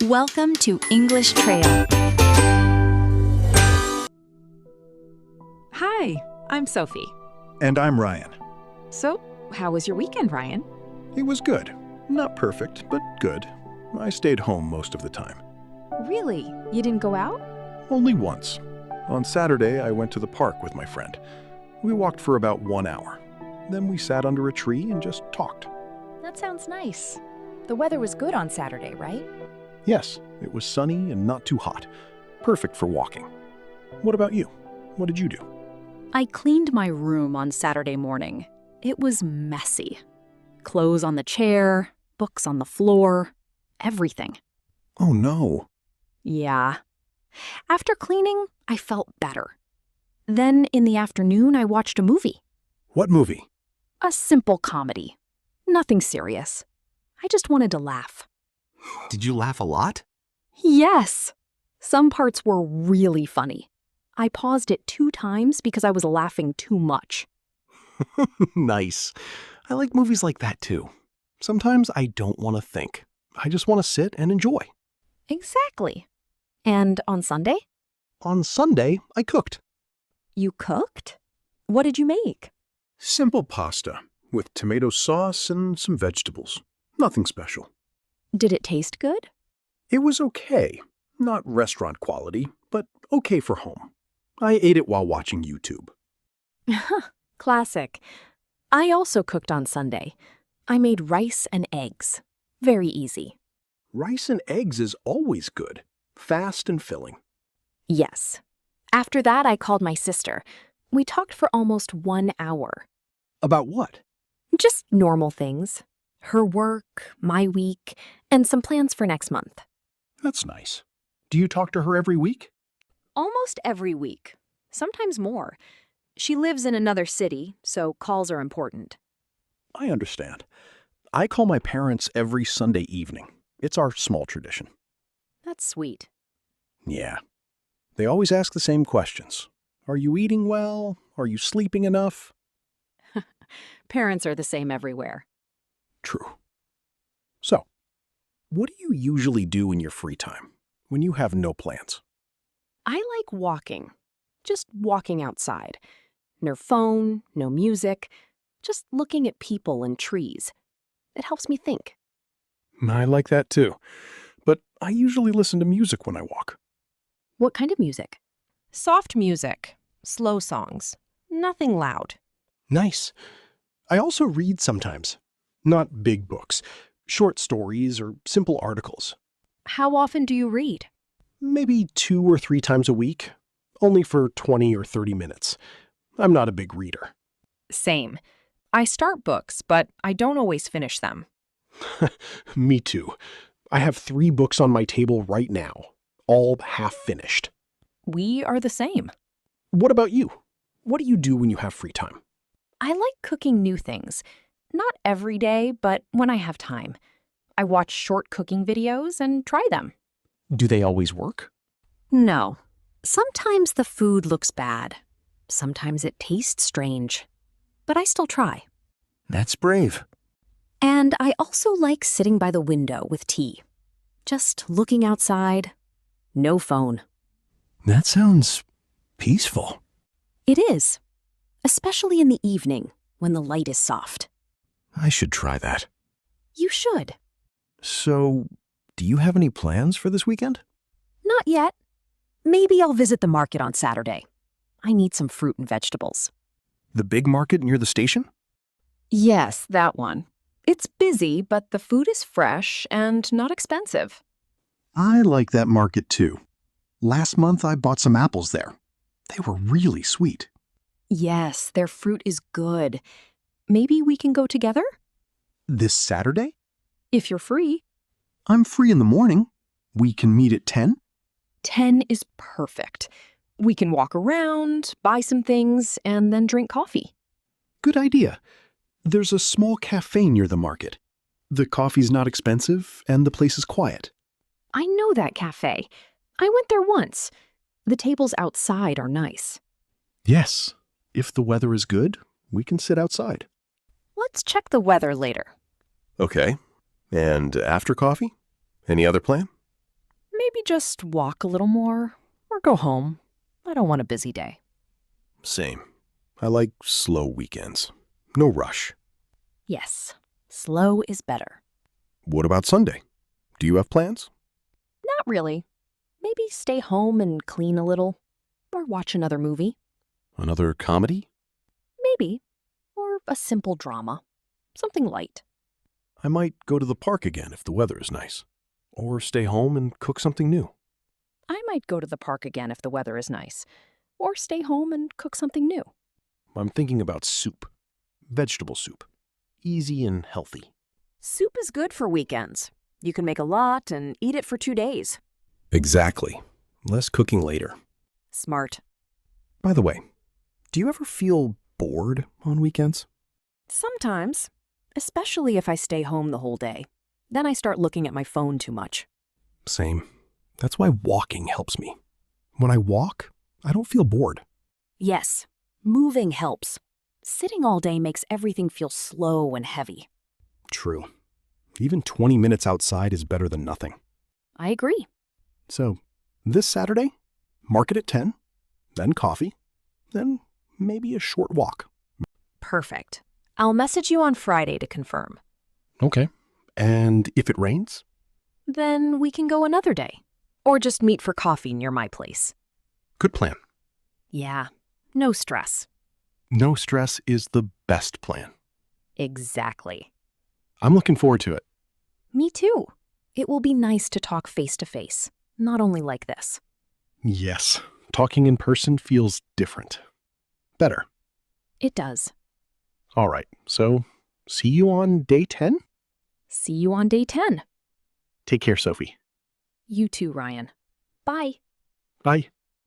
Welcome to English Trail. Hi, I'm Sophie. And I'm Ryan. So, how was your weekend, Ryan? It was good. Not perfect, but good. I stayed home most of the time. Really? You didn't go out? Only once. On Saturday, I went to the park with my friend. We walked for about 1 hour. Then we sat under a tree and just talked. That sounds nice. The weather was good on Saturday, right? Yes, it was sunny and not too hot. Perfect for walking. What about you? What did you do? I cleaned my room on Saturday morning. It was messy. Clothes on the chair, books on the floor, everything. Oh no. Yeah. After cleaning, I felt better. Then in the afternoon, I watched a movie. What movie? A simple comedy. Nothing serious. I just wanted to laugh. Did you laugh a lot? Yes. Some parts were really funny. I paused it 2 times because I was laughing too much. Nice. I like movies like that too. Sometimes I don't want to think. I just want to sit and enjoy. Exactly. And on Sunday? On Sunday, I cooked. You cooked? What did you make? Simple pasta with tomato sauce and some vegetables. Nothing special. Did it taste good? It was okay. Not restaurant quality, but okay for home. I ate it while watching YouTube. Classic. I also cooked on Sunday. I made rice and eggs. Very easy. Rice and eggs is always good. Fast and filling. Yes. After that, I called my sister. We talked for almost 1 hour. About what? Just normal things. Her work, my week, and some plans for next month. That's nice. Do you talk to her every week? Almost every week. Sometimes more. She lives in another city, so calls are important. I understand. I call my parents every Sunday evening. It's our small tradition. That's sweet. Yeah. They always ask the same questions. Are you eating well? Are you sleeping enough? Parents are the same everywhere. True. So, what do you usually do in your free time when you have no plans? I like walking. Just walking outside. No phone, no music. Just looking at people and trees. It helps me think. I like that too. But I usually listen to music when I walk. What kind of music? Soft music, slow songs, nothing loud. Nice. I also read sometimes. Not big books. Short stories or simple articles. How often do you read? Maybe 2 or 3 times a week. Only for 20 or 30 minutes. I'm not a big reader. Same. I start books, but I don't always finish them. Me too. I have 3 books on my table right now, all half finished. We are the same. What about you? What do you do when you have free time? I like cooking new things. Not every day, but when I have time. I watch short cooking videos and try them. Do they always work? No. Sometimes the food looks bad. Sometimes it tastes strange. But I still try. That's brave. And I also like sitting by the window with tea. Just looking outside. No phone. That sounds peaceful. It is. Especially in the evening when the light is soft. I should try that. You should. So, do you have any plans for this weekend? Not yet. Maybe I'll visit the market on Saturday. I need some fruit and vegetables. The big market near the station? Yes, that one. It's busy, but the food is fresh and not expensive. I like that market too. Last month I bought some apples there. They were really sweet. Yes, their fruit is good. Maybe we can go together? This Saturday? If you're free. I'm free in the morning. We can meet at 10? 10 is perfect. We can walk around, buy some things, and then drink coffee. Good idea. There's a small cafe near the market. The coffee's not expensive, and the place is quiet. I know that cafe. I went there once. The tables outside are nice. Yes. If the weather is good, we can sit outside. Let's check the weather later. Okay. And after coffee? Any other plan? Maybe just walk a little more or go home. I don't want a busy day. Same. I like slow weekends. No rush. Yes, slow is better. What about Sunday? Do you have plans? Not really. Maybe stay home and clean a little. Or watch another movie. Another comedy? Maybe. Or a simple drama. Something light. I might go to the park again if the weather is nice. Or stay home and cook something new. I might go to the park again if the weather is nice. Or stay home and cook something new. I'm thinking about soup. Vegetable soup. Easy and healthy. Soup is good for weekends. You can make a lot and eat it for 2 days. Exactly. Less cooking later. Smart. By the way, do you ever feel bored on weekends? Sometimes. Especially if I stay home the whole day. Then I start looking at my phone too much. Same. That's why walking helps me. When I walk, I don't feel bored. Yes, moving helps. Sitting all day makes everything feel slow and heavy. True. Even 20 minutes outside is better than nothing. I agree. So, this Saturday, market at 10, then coffee, then maybe a short walk. Perfect. I'll message you on Friday to confirm. Okay. And if it rains? Then we can go another day. Or just meet for coffee near my place. Good plan. Yeah, no stress. No stress is the best plan. Exactly. I'm looking forward to it. Me too. It will be nice to talk face to face, not only like this. Yes, talking in person feels different. Better. It does. All right, so see you on day 10? See you on day 10. Take care, Sophie. You too, Ryan. Bye. Bye.